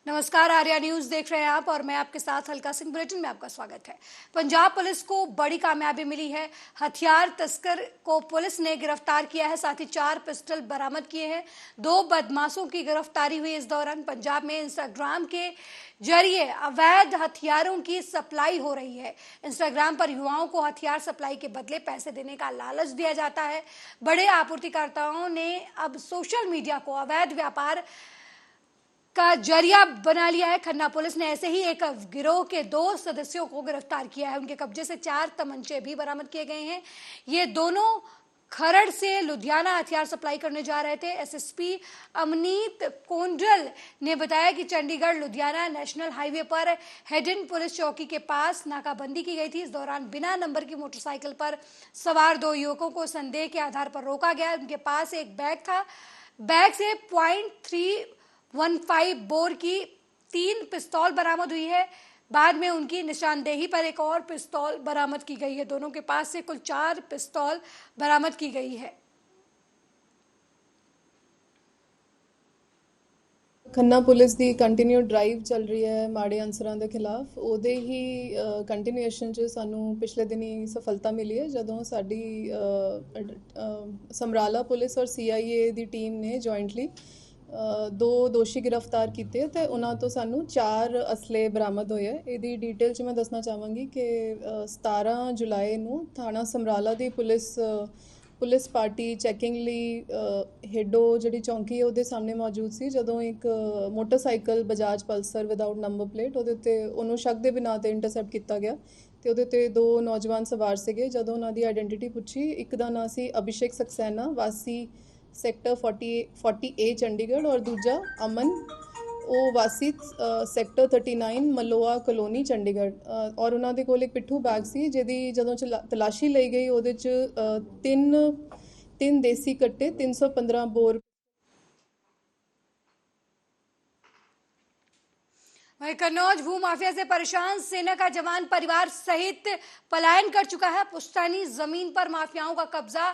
नमस्कार, आर्या न्यूज देख रहे हैं आप और मैं आपके साथ हल्का सिंह। बुलेटिन में आपका स्वागत है। पंजाब पुलिस को बड़ी कामयाबी मिली है। हथियार तस्कर को पुलिस ने गिरफ्तार किया है, साथ ही 4 पिस्टल बरामद किए हैं। 2 बदमाशों की गिरफ्तारी हुई। इस दौरान पंजाब में इंस्टाग्राम के जरिए अवैध हथियारों की सप्लाई हो रही है। इंस्टाग्राम पर युवाओं को हथियार सप्लाई के बदले पैसे देने का लालच दिया जाता है। बड़े आपूर्तिकर्ताओं ने अब सोशल मीडिया को अवैध व्यापार का जरिया बना लिया है। खन्ना पुलिस ने ऐसे ही एक गिरोह के 2 सदस्यों को गिरफ्तार किया है। उनके कब्जे से 4 तमंचे भी बरामद किए गए हैं। ये दोनों खरड़ से लुधियाना हथियार सप्लाई करने जा रहे थे। एसएसपी अमनीत कोंडल ने बताया कि चंडीगढ़ लुधियाना नेशनल हाईवे पर हेडन पुलिस चौकी के पास नाकाबंदी की गई थी। इस दौरान बिना नंबर की मोटरसाइकिल पर सवार 2 युवकों को संदेह के आधार पर रोका गया। उनके पास एक बैग था। बैग से .315 बोर की 3 पिस्तौल बरामद हुई है। बाद में उनकी निशानदेही पर एक और पिस्तौल बरामद की गई है। दोनों के पास से कुल 4 पिस्तौल बरामद की गई है। ਖੰਨਾ ਪੁਲਿਸ ਦੀ ਕੰਟੀਨਿਊ ਡਰਾਈਵ ਚੱਲ ਰਹੀ ਹੈ ਮਾੜੇ ਅਨਸਰਾਂ ਦੇ ਖਿਲਾਫ। ਉਹਦੇ ਹੀ ਕੰਟੀਨਿਊਏਸ਼ਨ 'ਚ ਸਾਨੂੰ ਪਿਛਲੇ ਦਿਨੀ ਸਫਲਤਾ ਮਿਲੀ ਹੈ ਜਦੋਂ ਸਾਡੀ ਸਮਰਾਲਾ ਪੁਲਿਸ ਔਰ ਸੀਆਈਏ ਦੀ ਟੀਮ ਨੇ ਜੁਆਇੰਟਲੀ 2 ਦੋਸ਼ੀ ਗ੍ਰਿਫਤਾਰ ਕੀਤੇ ਤੇ ਉਹਨਾਂ ਤੋਂ ਸਾਨੂੰ 4 ਅਸਲੇ ਬਰਾਮਦ ਹੋਏ ਹੈ। ਇਹਦੀ ਡਿਟੇਲ 'ਚ ਮੈਂ ਦੱਸਣਾ ਚਾਹਾਂਗੀ ਕਿ 17 ਜੁਲਾਈ ਨੂੰ ਥਾਣਾ ਸਮਰਾਲਾ ਦੀ ਪੁਲਿਸ ਪਾਰਟੀ ਚੈਕਿੰਗ ਲਈ ਹੈਡੋ ਜਿਹੜੀ ਚੌਂਕੀ ਹੈ ਉਹਦੇ ਸਾਹਮਣੇ ਮੌਜੂਦ ਸੀ ਜਦੋਂ ਇੱਕ motorcycle Bajaj Pulsar without number plate ਉਹਦੇ ਉੱਤੇ ਉਹਨੂੰ ਸ਼ੱਕ ਦੇ ਬਿਨਾਂ ਤੇ ਇੰਟਰਸੈਪਟ ਕੀਤਾ ਗਿਆ ਤੇ ਉਹਦੇ ਤੇ 2 ਨੌਜਵਾਨ ਸਵਾਰ ਸੀਗੇ। ਜਦੋਂ ਉਹਨਾਂ ਦੀ ਆਇਡੈਂਟੀਟੀ ਪੁੱਛੀ, ਇੱਕ ਦਾ ਨਾਂ ਸੀ ਅਭਿਸ਼ੇਕ ਸਕਸੈਨਾ ਵਾਸੀ ਸੈਕਟਰ 40A ਚੰਡੀਗੜ੍ਹ ਔਰ ਦੂਜਾ ਅਮਨ ਉਹ ਵਾਸੀ ਸੈਕਟਰ 39 ਮਲੋਆ ਕਲੋਨੀ ਚੰਡੀਗੜ੍ਹ ਔਰ ਉਹਨਾਂ ਦੇ ਕੋਲ ਇੱਕ ਪਿੱਠੂ ਬੈਗ ਸੀ ਜਿਹਦੀ ਜਦੋਂ ਤਲਾਸ਼ੀ ਲਈ ਗਈ ਉਹਦੇ 'ਚ 3 ਦੇਸੀ ਕੱਟੇ 315 ਬੋਰ। वहीं कन्नौज भूमाफिया से परेशान सेना का जवान परिवार सहित पलायन कर चुका है। पुश्तैनी जमीन पर माफियाओं का कब्जा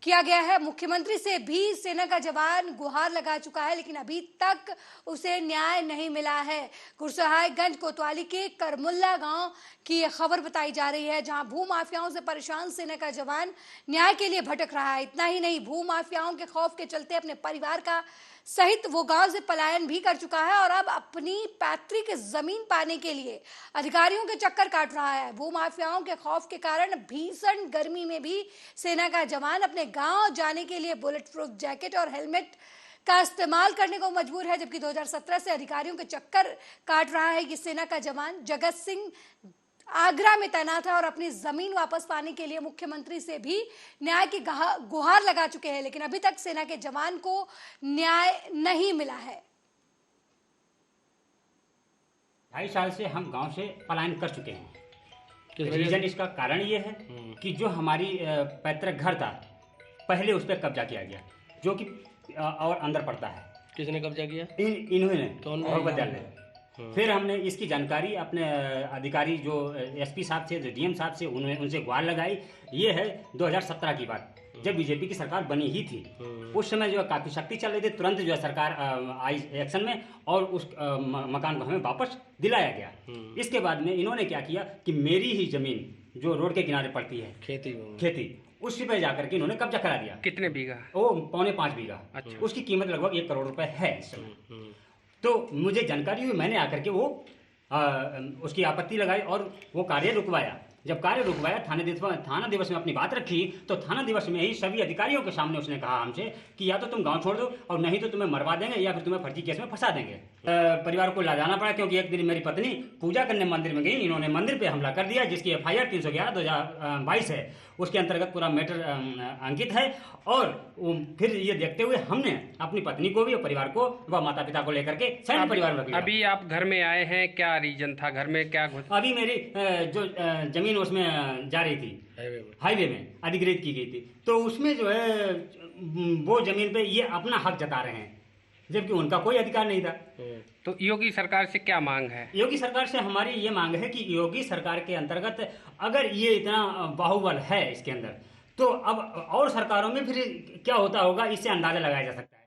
किया गया है। मुख्यमंत्री से भी सेना का जवान गुहार लगा चुका है, लेकिन अभी तक उसे न्याय नहीं मिला है। कुरसहायगंज कोतवाली के करमुल्ला गांव की यह खबर बताई जा रही है, जहां भूमाफियाओं से परेशान सेना का जवान न्याय के लिए भटक रहा है। इतना ही नहीं, भूमाफियाओं के खौफ के चलते अपने परिवार का सहित वो गांव से पलायन भी कर चुका है और अब अपनी पैतृक जमीन पाने के लिए अधिकारियों के चक्कर काट रहा है। भूमाफियाओं के खौफ के कारण भीषण गर्मी में भी सेना का जवान अपने गांव जाने के लिए बुलेट प्रूफ जैकेट और हेलमेट का इस्तेमाल करने को मजबूर है, जबकि 2017 से अधिकारियों के चक्कर काट रहा है। ये सेना का जवान जगत सिंह आगरा में तैनात है और अपनी जमीन वापस पाने के लिए मुख्यमंत्री से भी न्याय की गुहार लगा चुके हैं, लेकिन अभी तक सेना के जवान को न्याय नहीं मिला है। 2.5 साल से हम गांव से पलायन कर चुके हैं। रीजन इसका कारण ये है कि जो हमारी पैतृक घर था पहले उस पर कब्जा किया गया, जो कि और अंदर पड़ता है। किसने कब्जा किया? इन्होंने विद्यालय। फिर हमने इसकी जानकारी अपने अधिकारी जो एसपी साहब थे, जो डीएम साहब से उनसे गुहार लगाई। ये है 2017 की बात, जब बीजेपी की सरकार बनी ही थी। उस समय जो काफ़ी शक्ति चल रही थी, तुरंत जो है सरकार आई एक्शन में और उस मकान को हमें वापस दिलाया गया। इसके बाद में इन्होंने क्या किया कि मेरी ही जमीन जो रोड के किनारे पड़ती है खेती उसी पे जाकर के इन्होंने कब्जा करा दिया। कितने बीघा? वो 4.25 बीघा। अच्छा। उसकी कीमत लगभग 1 करोड़ रुपए है इस समय। तो मुझे जानकारी हुई, मैंने आकर के वो उसकी आपत्ति लगाई और वो कार्य रुकवाया। जब कार्य रुकवाया, थाना दिवस में अपनी बात रखी, तो थाना दिवस में ही सभी अधिकारियों के सामने उसने कहा हमसे कि या तो तुम गांव छोड़ दो और नहीं तो तुम्हें मरवा देंगे या फिर तुम्हें फर्जी केस में फंसा देंगे। परिवार को ला जाना पड़ा, क्योंकि एक दिन मेरी पत्नी पूजा करने मंदिर में गई, इन्होंने मंदिर पे हमला कर दिया, जिसकी FIR 311/2022 है। उसके अंतर्गत पूरा मैटर अंकित है। और फिर ये देखते हुए हमने अपनी पत्नी को भी और परिवार को व माता पिता को लेकर के संयुक्त परिवार में रख लिया। अभी आप घर में आए हैं, क्या रीजन था? घर में क्या अभी मेरी जो जमीन उसमें जा रही थी हाईवे में अधिग्रहित की गई थी, तो उसमें जो है वो जमीन पे ये अपना हक जता रहे हैं, जबकि उनका कोई अधिकार नहीं था। तो योगी सरकार से क्या मांग है? योगी सरकार से हमारी ये मांग है कि योगी सरकार के अंतर्गत अगर ये इतना बाहुबल है इसके अंदर, तो अब और सरकारों में फिर क्या होता होगा, इससे अंदाजा लगाया जा सकता है।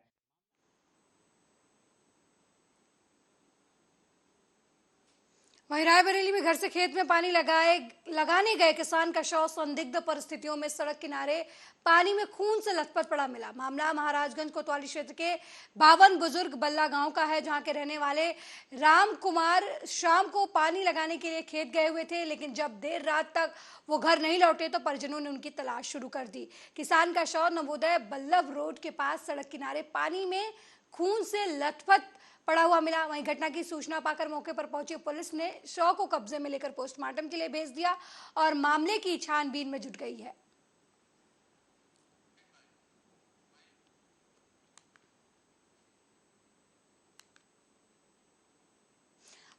वहीं रायबरेली में घर से खेत में पानी लगाने गए किसान का शव संदिग्ध परिस्थितियों में सड़क किनारे पानी में खून से लथपथ पड़ा मिला। मामला महाराजगंज कोतवाली क्षेत्र के 52 बुजुर्ग बल्ला गांव का है, जहां के रहने वाले राम कुमार शाम को पानी लगाने के लिए खेत गए हुए थे, लेकिन जब देर रात तक वो घर नहीं लौटे तो परिजनों ने उनकी तलाश शुरू कर दी। किसान का शव नवोदय बल्लभ रोड के पास सड़क किनारे पानी में खून से लथपथ पड़ा हुआ मिला। वहीं घटना की सूचना पाकर मौके पर पहुंची पुलिस ने शव को कब्जे में लेकर पोस्टमार्टम के लिए भेज दिया और मामले की छानबीन में जुट गई है।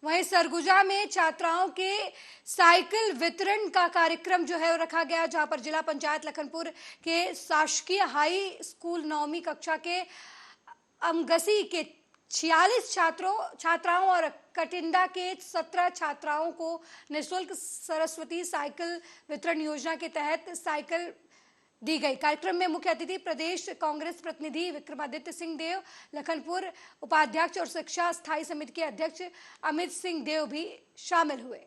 वहीं सरगुजा में छात्राओं के साइकिल वितरण का कार्यक्रम जो है वो रखा गया, जहां पर जिला पंचायत लखनपुर के शासकीय हाई स्कूल 9वीं कक्षा के अमगसी के 46 छात्राओं और कटिंडा के 17 छात्राओं को निःशुल्क सरस्वती साइकिल वितरण योजना के तहत साइकिल दी गई। कार्यक्रम में मुख्य अतिथि प्रदेश कांग्रेस प्रतिनिधि विक्रमादित्य सिंह देव, लखनपुर उपाध्यक्ष और शिक्षा स्थायी समिति के अध्यक्ष अमित सिंह देव भी शामिल हुए।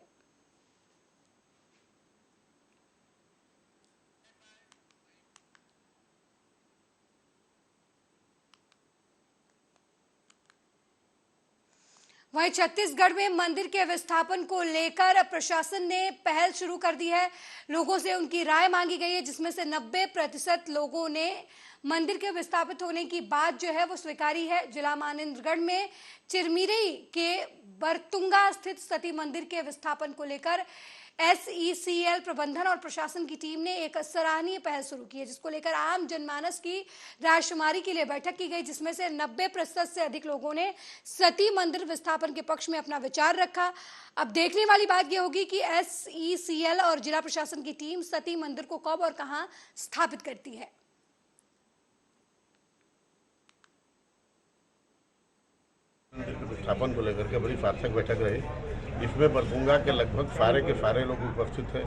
वहीं छत्तीसगढ़ में मंदिर के विस्थापन को लेकर प्रशासन ने पहल शुरू कर दी है। लोगों से उनकी राय मांगी गई है, जिसमें से 90% लोगों ने मंदिर के विस्थापित होने की बात जो है वो स्वीकारी है। जिला मानेंद्रगढ़ में चिरमिरी के बरतुंगा स्थित सती मंदिर के विस्थापन को लेकर SECL प्रबंधन और प्रशासन की टीम ने एक सराहनीय पहल शुरू की है, जिसको लेकर आम जनमानस की रायशुमारी के लिए बैठक की गई, जिसमें से 90% से अधिक लोगों ने सती मंदिर विस्थापन के पक्ष में अपना विचार रखा। अब देखने वाली बात यह होगी कि SECL और जिला प्रशासन की टीम सती मंदिर को कब और कहां स्थापित करती है। विस्थापन को लेकर के बड़ी सार्थक बैठक रही। इसमें बरतुंगा के लगभग सारे लोग उपस्थित थे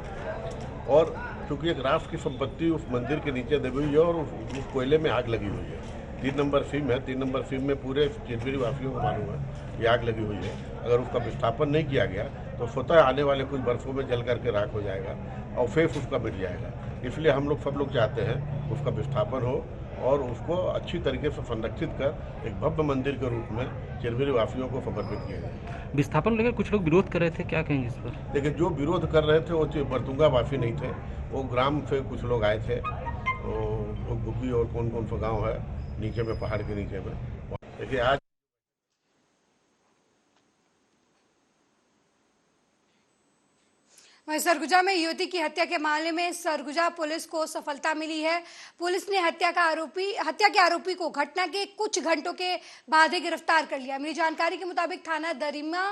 और चूंकि एक राष्ट्र की संपत्ति उस मंदिर के नीचे दबी हुई है और उस कोयले में आग लगी हुई है। 3 नंबर सीम है, 3 नंबर सीम में पूरे चिरमिरी वासियों को मालूम है ये आग लगी हुई है। अगर उसका विस्थापन नहीं किया गया तो स्वतः आने वाले कुछ बरसों में जल करके राख हो जाएगा और फेस उसका मिट जाएगा। इसलिए हम लोग सब लोग चाहते हैं उसका विस्थापन हो और उसको अच्छी तरीके से संरक्षित कर एक भव्य मंदिर के रूप में चिरमिरी वासियों को समर्पित किया जाए। विस्थापन लेकर कुछ लोग विरोध कर रहे थे, क्या कहेंगे इस पर? लेकिन जो विरोध कर रहे थे वो बरतुंगा वासी नहीं थे, वो ग्राम से कुछ लोग आए थे, वो बुग्गी और कौन सा गांव है नीचे में, पहाड़ के नीचे में। देखिए आज वहीं सरगुजा में युवती की हत्या के मामले में सरगुजा पुलिस को सफलता मिली है। पुलिस ने हत्या के आरोपी को घटना के कुछ घंटों के बाद ही गिरफ्तार कर लिया। मिली जानकारी के मुताबिक थाना दरिमा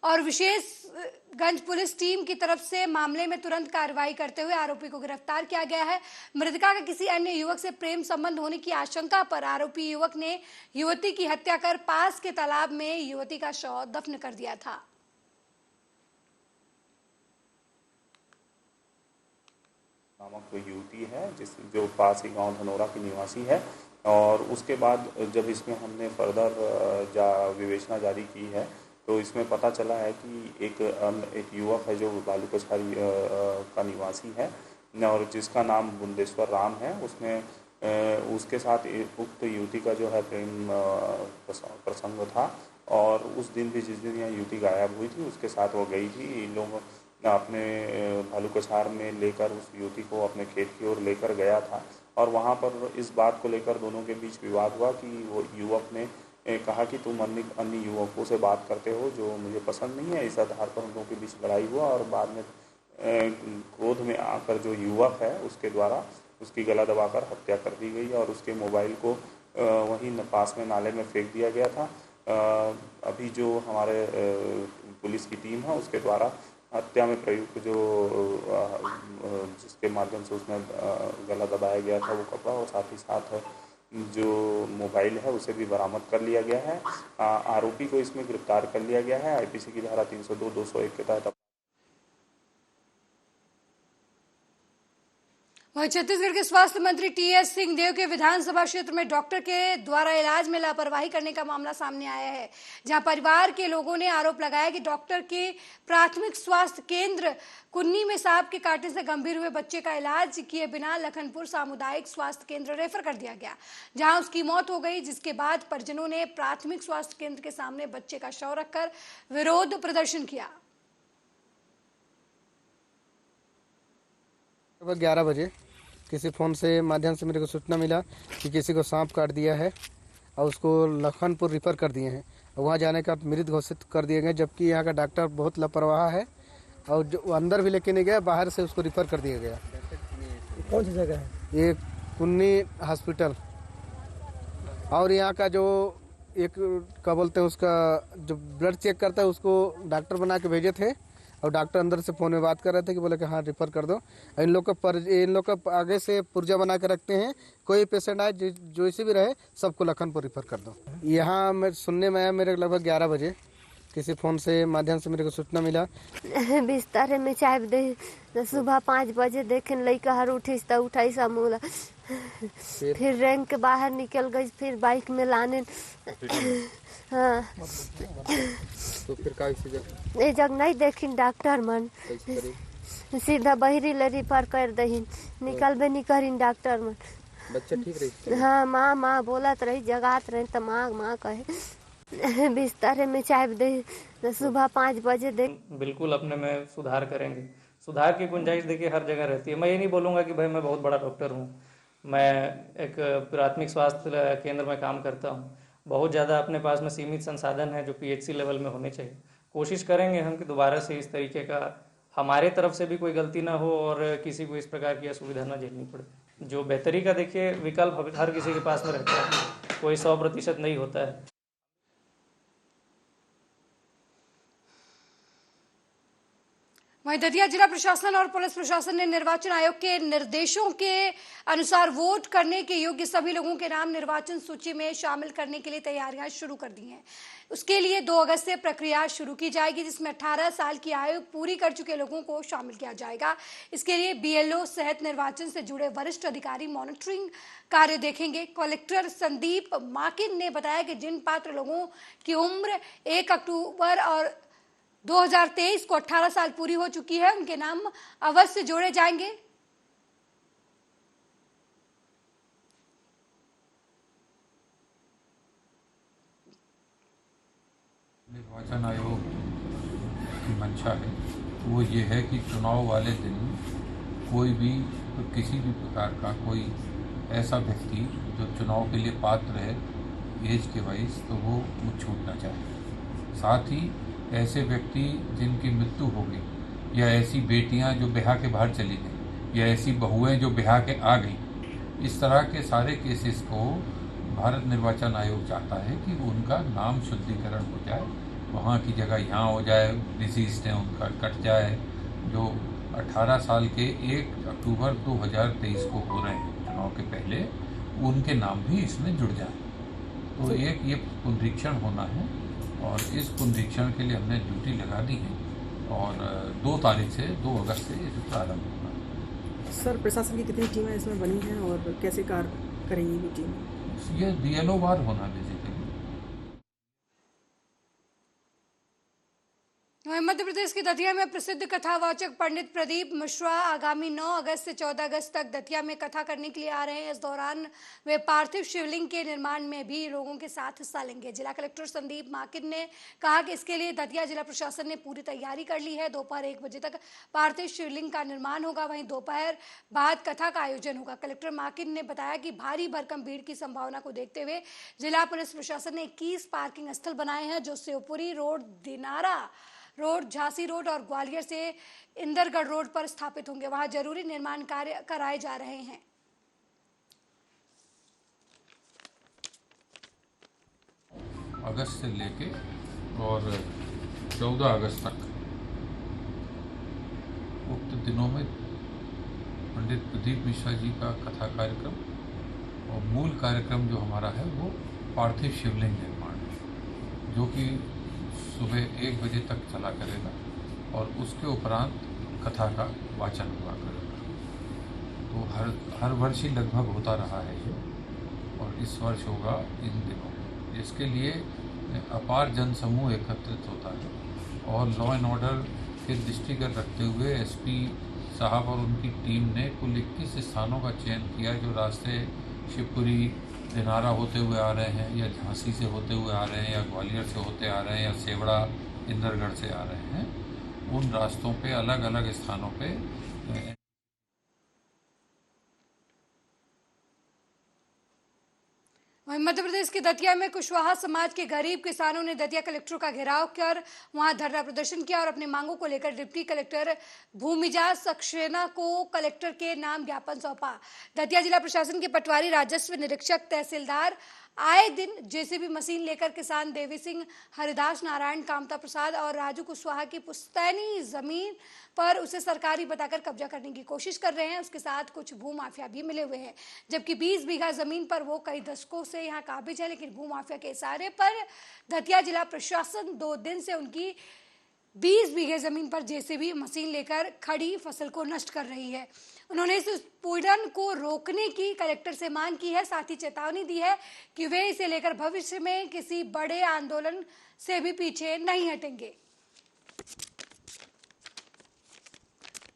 और विशेषगंज पुलिस टीम की तरफ से मामले में तुरंत कार्रवाई करते हुए आरोपी को गिरफ्तार किया गया है। मृतका का किसी अन्य युवक से प्रेम संबंध होने की आशंका पर आरोपी युवक ने युवती की हत्या कर पास के तालाब में युवती का शव दफन कर दिया था। नामक कोई युवती है जो पास ही गांव धनोरा की निवासी है और उसके बाद जब इसमें हमने फर्दर विवेचना जारी की है तो इसमें पता चला है कि एक युवक है जो बालू कछारी का निवासी है और जिसका नाम बुंदेश्वर राम है। उसके साथ उक्त युवती का जो है प्रेम प्रसंग था और उस दिन भी जिस दिन यह युवती गायब हुई थी उसके साथ वो गई थी। इन लोग अपने भालू कछार में लेकर उस युवती को अपने खेत की ओर लेकर गया था और वहाँ पर इस बात को लेकर दोनों के बीच विवाद हुआ कि वो युवक ने कहा कि तुम अन्य युवकों से बात करते हो जो मुझे पसंद नहीं है। इस आधार पर हम लोगों के बीच लड़ाई हुआ और बाद में क्रोध में आकर जो युवक है उसके द्वारा उसकी गला दबाकर हत्या कर दी गई और उसके मोबाइल को वहीं पास में नाले में फेंक दिया गया था। अभी जो हमारे पुलिस की टीम है उसके द्वारा हत्या में प्रयुक्त जो जिसके माध्यम से उसमें गला दबाया गया था वो कपड़ा और साथ ही साथ जो मोबाइल है उसे भी बरामद कर लिया गया है। आरोपी को इसमें गिरफ्तार कर लिया गया है। IPC की धारा 302, 201 के तहत। वहीं छत्तीसगढ़ के स्वास्थ्य मंत्री टीएस सिंहदेव के विधानसभा क्षेत्र में डॉक्टर के द्वारा इलाज में लापरवाही करने का मामला सामने आया है, जहां परिवार के लोगों ने आरोप लगाया कि डॉक्टर के प्राथमिक स्वास्थ्य केंद्र कुन्नी में सांप के काटने से गंभीर हुए बच्चे का इलाज किए बिना लखनपुर सामुदायिक स्वास्थ्य केंद्र रेफर कर दिया गया, जहां उसकी मौत हो गई। जिसके बाद परिजनों ने प्राथमिक स्वास्थ्य केंद्र के सामने बच्चे का शव रखकर विरोध प्रदर्शन किया। लगभग 11 बजे किसी फ़ोन से माध्यम से मेरे को सूचना मिला कि किसी को सांप काट दिया है और उसको लखनपुर रिफ़र कर दिए हैं। वहाँ जाने का मृत घोषित कर दिए गए, जबकि यहाँ का डॉक्टर बहुत लापरवाह है और जो अंदर भी लेके नहीं गया, बाहर से उसको रिफ़र कर दिया गया। कौन सी जगह है ये कुन्नी हॉस्पिटल। और यहाँ का जो एक क्या बोलते हैं उसका जो ब्लड चेक करता है उसको डॉक्टर बना के भेजे थे और डॉक्टर अंदर से फ़ोन में बात कर रहे थे कि बोले कि हाँ रिफ़र कर दो। इन लोग का आगे से पुर्जा बना के रखते हैं, कोई पेशेंट आए जो इसी भी रहे सबको लखनपुर रिफ़र कर दो। यहाँ मैं सुनने में आया मेरे लगभग 11 बजे किसी फ़ोन से माध्यम से मेरे को सूचना मिला बिस्तर में चाय दे सुबह 5 बजे देखे लड़का हर उठीस तो उठाई समूला फिर रैंक के बाहर निकल गई, फिर बाइक में लाने हाँ तो फिर का ये जग नहीं देखिन डॉक्टर मन सीधा बहरी ले रिफर कर दहीन, निकल बे निकरिन डॉक्टर मन। बच्चा ठीक रही? हाँ माँ बोलत रही, जगात रही तो माँ कहे बिस्तर में चाय दे सुबह 5 बजे दे। बिल्कुल अपने में सुधार करेंगे। सुधार की गुंजाइश देखिए हर जगह रहती है। मैं ये नहीं बोलूँगा कि भाई मैं बहुत बड़ा डॉक्टर हूँ, मैं एक प्राथमिक स्वास्थ्य केंद्र में काम करता हूँ। बहुत ज़्यादा अपने पास में सीमित संसाधन है जो पीएचसी लेवल में होने चाहिए। कोशिश करेंगे हम कि दोबारा से इस तरीके का हमारे तरफ से भी कोई गलती ना हो और किसी को इस प्रकार की असुविधा ना झेलनी पड़े। जो बेहतरी का देखिए विकल्प हर किसी के पास में रहता है, कोई 100% नहीं होता है। वहीं दतिया जिला प्रशासन और पुलिस प्रशासन ने निर्वाचन आयोग के निर्देशों के अनुसार वोट करने के योग्य सभी लोगों के नाम निर्वाचन सूची में शामिल करने के लिए तैयारियां शुरू कर दी हैं। उसके लिए 2 अगस्त से प्रक्रिया शुरू की जाएगी, जिसमें 18 साल की आयु पूरी कर चुके लोगों को शामिल किया जाएगा। इसके लिए बीएलओ सहित निर्वाचन से जुड़े वरिष्ठ अधिकारी मॉनिटरिंग कार्य देखेंगे। कलेक्टर संदीप माकिन ने बताया कि जिन पात्र लोगों की उम्र 1 अक्टूबर और 2023 को 18 साल पूरी हो चुकी है, उनके नाम अवश्य जोड़े जाएंगे। निर्वाचन आयोग की मंशा है वो ये है कि चुनाव वाले दिन कोई भी किसी भी प्रकार का कोई ऐसा व्यक्ति जो चुनाव के लिए पात्र है एज के वाइज तो वो छूटना चाहिए। साथ ही ऐसे व्यक्ति जिनकी मृत्यु हो गई या ऐसी बेटियां जो ब्याह के बाहर चली गई या ऐसी बहुएं जो ब्याह के आ गई, इस तरह के सारे केसेस को भारत निर्वाचन आयोग चाहता है कि उनका नाम शुद्धिकरण हो जाए, वहाँ की जगह यहाँ हो जाए, डिसीज है उनका कट जाए। जो 18 साल के 1 अक्टूबर 2023 को हो रहे हैं चुनाव के पहले, उनके नाम भी इसमें जुड़ जाए। तो एक ये पुनरीक्षण होना है और इस पुनरीक्षण के लिए हमने ड्यूटी लगा दी है और 2 तारीख से 2 अगस्त से ये प्रारंभ होगा। सर प्रशासन की कितनी टीमें इसमें बनी हैं और कैसे कार्य करेंगी ये टीम? ये बीएलओ वार होना बेसिकली। मध्य प्रदेश के दतिया में प्रसिद्ध कथावाचक पंडित प्रदीप मिश्रा आगामी 9 अगस्त से 14 अगस्त तक दतिया में कथा करने के लिए आ रहे हैं। इस दौरान वे पार्थिव शिवलिंग के निर्माण में भी लोगों के साथ हिस्सा लेंगे। जिला कलेक्टर संदीप माकिन ने कहा कि इसके लिए दतिया जिला प्रशासन ने पूरी तैयारी कर ली है। दोपहर 1 बजे तक पार्थिव शिवलिंग का निर्माण होगा, वहीं दोपहर बाद कथा का आयोजन होगा। कलेक्टर माकिन ने बताया कि भारी भरकम भीड़ की संभावना को देखते हुए जिला पुलिस प्रशासन ने 21 पार्किंग स्थल बनाए हैं, जो Shivpuri road, Dinara road, Jhansi road और ग्वालियर से इंदरगढ़ रोड पर स्थापित होंगे। वहां जरूरी निर्माण कार्य कराए जा रहे हैं। अगस्त से लेके और 14 अगस्त तक उक्त दिनों में पंडित प्रदीप मिश्रा जी का कथा कार्यक्रम और मूल कार्यक्रम जो हमारा है वो पार्थिव शिवलिंग निर्माण है, जो कि सुबह 1 बजे तक चला करेगा और उसके उपरांत कथा का वाचन हुआ करेगा। तो हर वर्ष ही लगभग होता रहा है ये, और इस वर्ष होगा इन दिनों। इसके लिए अपार जनसमूह एकत्रित होता है और लॉ एंड ऑर्डर के दृष्टिगत रखते हुए एसपी साहब और उनकी टीम ने कुल 21 स्थानों का चयन किया जो रास्ते शिवपुरी दिनारा होते हुए आ रहे हैं, या झांसी से होते हुए आ रहे हैं, या ग्वालियर से होते आ रहे हैं, या सेवड़ा इंदरगढ़ से आ रहे हैं। उन रास्तों पे अलग अलग स्थानों पे वहीं मध्य प्रदेश के दतिया में कुशवाहा समाज के गरीब किसानों ने दतिया कलेक्टर का घेराव कर वहां धरना प्रदर्शन किया और अपनी मांगों को लेकर डिप्टी कलेक्टर भूमिजा सक्सेना को कलेक्टर के नाम ज्ञापन सौंपा। दतिया जिला प्रशासन के पटवारी, राजस्व निरीक्षक, तहसीलदार आए दिन जेसीबी मशीन लेकर किसान देवी सिंह, हरिदास नारायण, कामता प्रसाद और राजू कुशवाहा की पुश्तैनी जमीन पर उसे सरकारी बताकर कब्जा करने की कोशिश कर रहे हैं। उसके साथ कुछ भूमाफिया भी मिले हुए हैं, जबकि 20 बीघा जमीन पर वो कई दशकों से यहाँ काबिज है। लेकिन भूमाफिया के इशारे पर दतिया जिला प्रशासन 2 दिन से उनकी 20 बीघे जमीन पर जेसीबी मशीन लेकर खड़ी फसल को नष्ट कर रही है। उन्होंने इस उत्पीड़न को रोकने की कलेक्टर से मांग की है, साथ ही चेतावनी दी है कि वे इसे लेकर भविष्य में किसी बड़े आंदोलन से भी पीछे नहीं हटेंगे।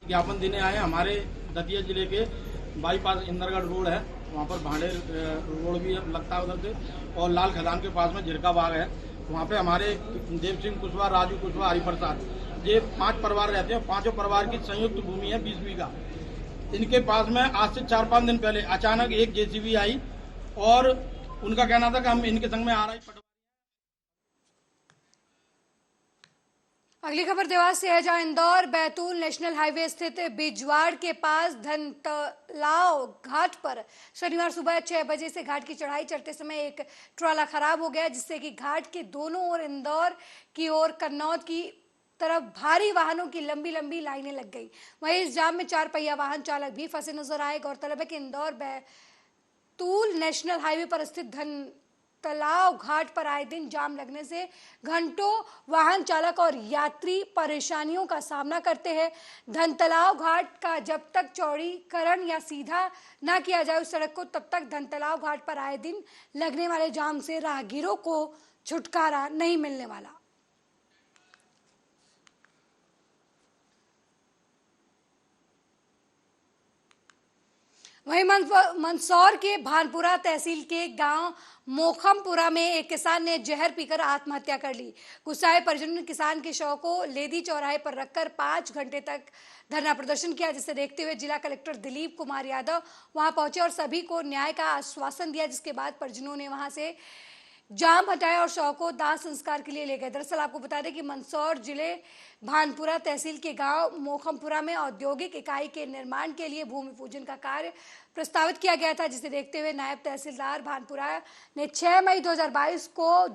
ज्ञापन देने आए हमारे दतिया जिले के बाईपास इंदरगढ़ रोड है, वहाँ पर भांडे रोड भी लगता है उधर से, और लाल खदान के पास में झिरका बाग है, वहाँ पे हमारे देव सिंह कुशवाहा, राजू कुशवाहा, हरिप्रसाद, ये 5 परिवार रहते हैं। 5 परिवार की संयुक्त भूमि है 20 बीघा। इनके पास में आज से 4-5 दिन पहले अचानक एक जेसीबी आई और उनका कहना था कि हम इनके संग में आ रहे हैं। अगली खबर देवास से है, जहां इंदौर बैतूल नेशनल हाईवे स्थित बिजवाड़ के पास धनतलाव घाट पर शनिवार सुबह 6 बजे से घाट की चढ़ाई चढ़ते समय एक ट्राला खराब हो गया, जिससे कि घाट के दोनों ओर इंदौर की ओर कन्नौज की तरफ भारी वाहनों की लंबी लंबी लाइनें लग गई। वहीं इस जाम में 4 पहिया वाहन चालक भी फंसे नजर आए। गौरतलब है कि इंदौर बैतूल नेशनल हाईवे पर स्थित तलाव घाट पर आए दिन जाम लगने से घंटों वाहन चालक और यात्री परेशानियों का सामना करते हैं। धनतलाव घाट का जब तक चौड़ीकरण या सीधा ना किया जाए उस सड़क को, तब तक धनतलाव घाट पर आए दिन लगने वाले जाम से राहगीरों को छुटकारा नहीं मिलने वाला। वहीं मंदसौर के भानपुरा तहसील के गांव मोखमपुरा में एक किसान ने जहर पीकर आत्महत्या कर ली। गुस्साए परिजनों ने किसान के शव को लेदी चौराहे पर रखकर 5 घंटे तक धरना प्रदर्शन किया, जिसे देखते हुए जिला कलेक्टर दिलीप कुमार यादव वहां पहुंचे और सभी को न्याय का आश्वासन दिया, जिसके बाद परिजनों ने वहां से जाम हटाया और शव को दाह संस्कार के लिए ले गए। दरअसल आपको बता दें कि मंदसौर जिले भानपुरा तहसील के गांव मोखमपुरा में औद्योगिक इकाई के निर्माण के लिए भूमि पूजन का कार्य प्रस्तावित किया गया था, जिसे देखते हुए नायब तहसीलदार भानपुरा ने 6 मई 2022 को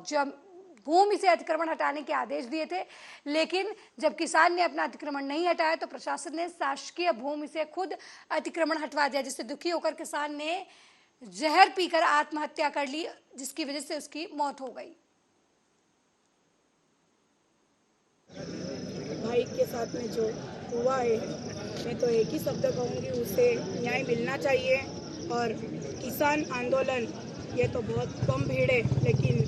भूमि से अतिक्रमण हटाने के आदेश दिए थे। लेकिन जब किसान ने अपना अतिक्रमण नहीं हटाया तो प्रशासन ने शासकीय भूमि से खुद अतिक्रमण हटवा दिया, जिससे दुखी होकर किसान ने जहर पीकर आत्महत्या कर ली, जिसकी वजह से उसकी मौत हो गई। भाई के साथ में जो हुआ है, मैं तो एक ही शब्द कहूँगी, उसे न्याय मिलना चाहिए। और किसान आंदोलन, ये तो बहुत कम भीड़ है, लेकिन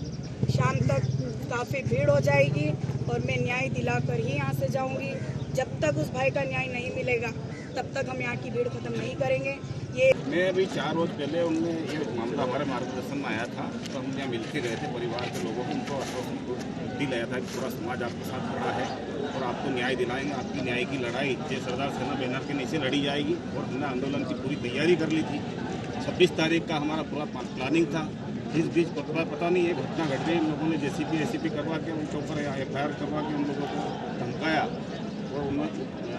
शाम तक काफ़ी भीड़ हो जाएगी और मैं न्याय दिलाकर ही यहाँ से जाऊँगी। जब तक उस भाई का न्याय नहीं मिलेगा तब तक हम यहाँ की भीड़ खत्म नहीं करेंगे। ये मैं अभी 4 रोज पहले उनने ये मामला हमारे मार्गदर्शन में आया था, तो हम यहाँ मिलते गए थे परिवार के लोगों को, उनको आश्वासन दिलाया था कि पूरा समाज आपके साथ खड़ा है और आपको न्याय दिलाएंगे। आपकी न्याय की लड़ाई जय सरदार सेना बैनर के नीचे लड़ी जाएगी और हमने आंदोलन की पूरी तैयारी कर ली थी। 26 तारीख का हमारा पूरा प्लानिंग था। इस बीच पता नहीं ये घटना घट गई। इन लोगों ने जेसीपी करवा के उनके ऊपर FIR करवा के उन लोगों को धमकाया और उन्होंने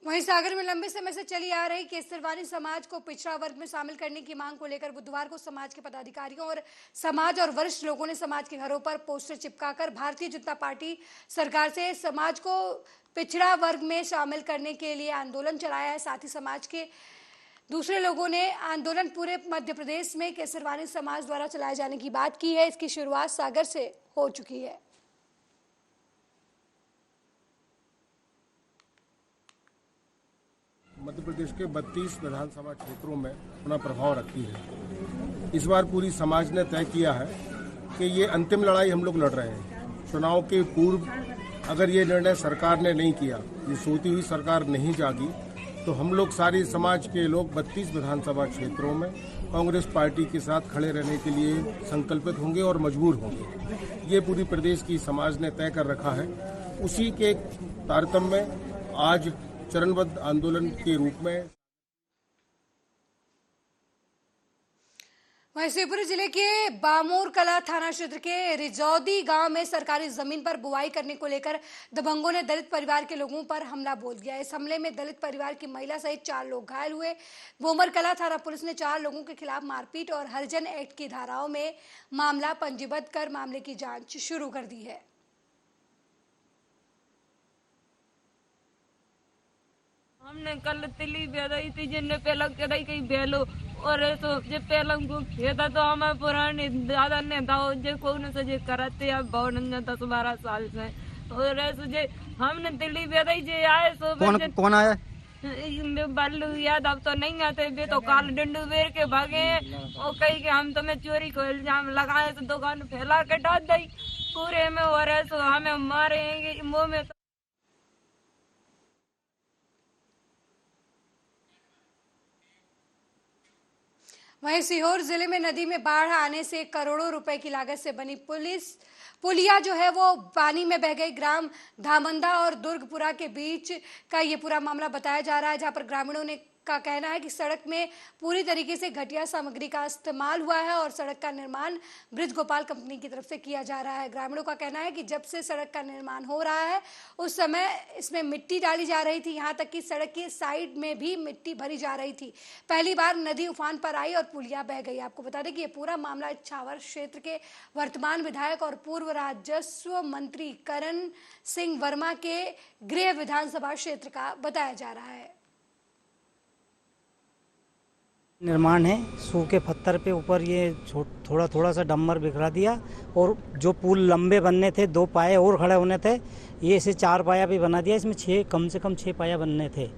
वहीं सागर में लंबे समय से चली आ रही केसरवानी समाज को पिछड़ा वर्ग में शामिल करने की मांग को लेकर बुधवार को समाज के पदाधिकारियों और समाज और वरिष्ठ लोगों ने समाज के घरों पर पोस्टर चिपकाकर भारतीय जनता पार्टी सरकार से समाज को पिछड़ा वर्ग में शामिल करने के लिए आंदोलन चलाया है। साथ ही समाज के दूसरे लोगों ने आंदोलन पूरे मध्य प्रदेश में केसरवानी समाज द्वारा चलाए जाने की बात की है। इसकी शुरुआत सागर से हो चुकी है। मध्य प्रदेश के 32 विधानसभा क्षेत्रों में अपना प्रभाव रखती है। इस बार पूरी समाज ने तय किया है कि ये अंतिम लड़ाई हम लोग लड़ रहे हैं। चुनाव के पूर्व अगर ये निर्णय सरकार ने नहीं किया, ये सोती हुई सरकार नहीं जागी, तो हम लोग सारी समाज के लोग 32 विधानसभा क्षेत्रों में कांग्रेस पार्टी के साथ खड़े रहने के लिए संकल्पित होंगे और मजबूर होंगे। ये पूरी प्रदेश की समाज ने तय कर रखा है। उसी के तारतम्य में आज चरणबद्ध आंदोलन के रूप में वहीं शिवपुरी जिले के बामूर कला थाना क्षेत्र के रिजौदी गांव में सरकारी जमीन पर बुआई करने को लेकर दबंगों ने दलित परिवार के लोगों पर हमला बोल दिया। इस हमले में दलित परिवार की महिला सहित 4 लोग घायल हुए। बोमर कला थाना पुलिस ने 4 लोगों के खिलाफ मारपीट और हरिजन एक्ट की धाराओं में मामला पंजीबद्ध कर मामले की जांच शुरू कर दी है। हमने कल तिली बेदाई थी जिनने पहला कदाई कहीं बेलो और ऐसो जब पहला को खेता तो हमारे पुराने दादा ने दाओ जो कौन से जे कराते अब बहुत 10-12 साल से और ऐसो जे हमने तिली बेदाई जे आए सो कौन आया बालू याद अब तो नहीं आते बे तो काल डंडू बेर के भागे और कही के हम तुम्हें चोरी को इल्जाम लगाए तो दुकान फैला के डाल दी पूरे में और ऐसो हमें मारेंगे मुंह में। वहीं सीहोर जिले में नदी में बाढ़ आने से करोड़ों रुपए की लागत से बनी पुलिया जो है वो पानी में बह गई। ग्राम धामंदा और दुर्गपुरा के बीच का ये पूरा मामला बताया जा रहा है, जहां पर ग्रामीणों ने का कहना है कि सड़क में पूरी तरीके से घटिया सामग्री का इस्तेमाल हुआ है और सड़क का निर्माण ब्रिज गोपाल कंपनी की तरफ से किया जा रहा है। ग्रामीणों का कहना है कि जब से सड़क का निर्माण हो रहा है उस समय इसमें मिट्टी डाली जा रही थी, यहाँ तक कि सड़क की साइड में भी मिट्टी भरी जा रही थी। पहली बार नदी उफान पर आई और पुलिया बह गई। आपको बता दें कि ये पूरा मामला इछावर क्षेत्र के वर्तमान विधायक और पूर्व राजस्व मंत्री करण सिंह वर्मा के गृह विधानसभा क्षेत्र का बताया जा रहा है। निर्माण है, सूखे पत्थर पे ऊपर ये थोड़ा सा डम्बर बिखरा दिया और जो पुल लंबे बनने थे 2 पाए और खड़े होने थे, ये इसे 4 पाया भी बना दिया। इसमें कम से कम 6 पाया बनने थे।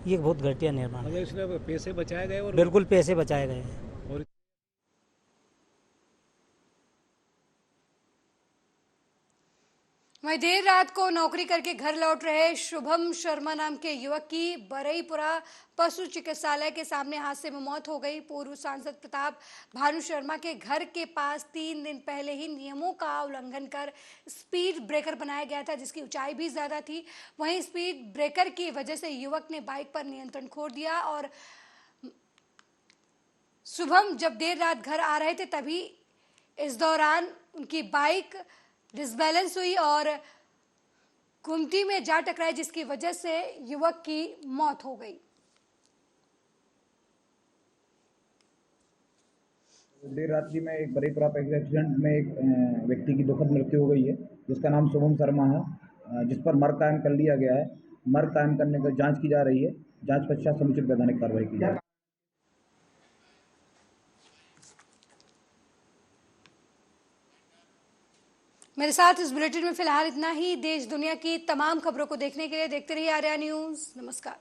ये बहुत घटिया निर्माण है। इसमें पैसे बचाए गए और बिल्कुल पैसे बचाए गए हैं। वहीं देर रात को नौकरी करके घर लौट रहे शुभम शर्मा नाम के युवक की बरईपुरा पशु चिकित्सालय के सामने हादसे में मौत हो गई। पूर्व सांसद प्रताप भानु शर्मा के घर के पास 3 दिन पहले ही नियमों का उल्लंघन कर स्पीड ब्रेकर बनाया गया था, जिसकी ऊंचाई भी ज्यादा थी। वहीं स्पीड ब्रेकर की वजह से युवक ने बाइक पर नियंत्रण खो दिया और शुभम जब देर रात घर आ रहे थे तभी इस दौरान उनकी बाइक डिसबैलेंस हुई और गुमटी में जा टकराई, जिसकी वजह से युवक की मौत हो गई। देर रात्रि में एक बरईपुरा एक्सीडेंट में एक व्यक्ति की दुखद मृत्यु हो गई है, जिसका नाम शुभम शर्मा है, जिस पर मर्ग कायम कर लिया गया है। मर्ग कायम करने की जांच की जा रही है। जांच पश्चात समुचित वैधानिक कार्रवाई की जाएगी। मेरे साथ इस बुलेटिन में फिलहाल इतना ही। देश दुनिया की तमाम खबरों को देखने के लिए देखते रहिए आर्या न्यूज। नमस्कार।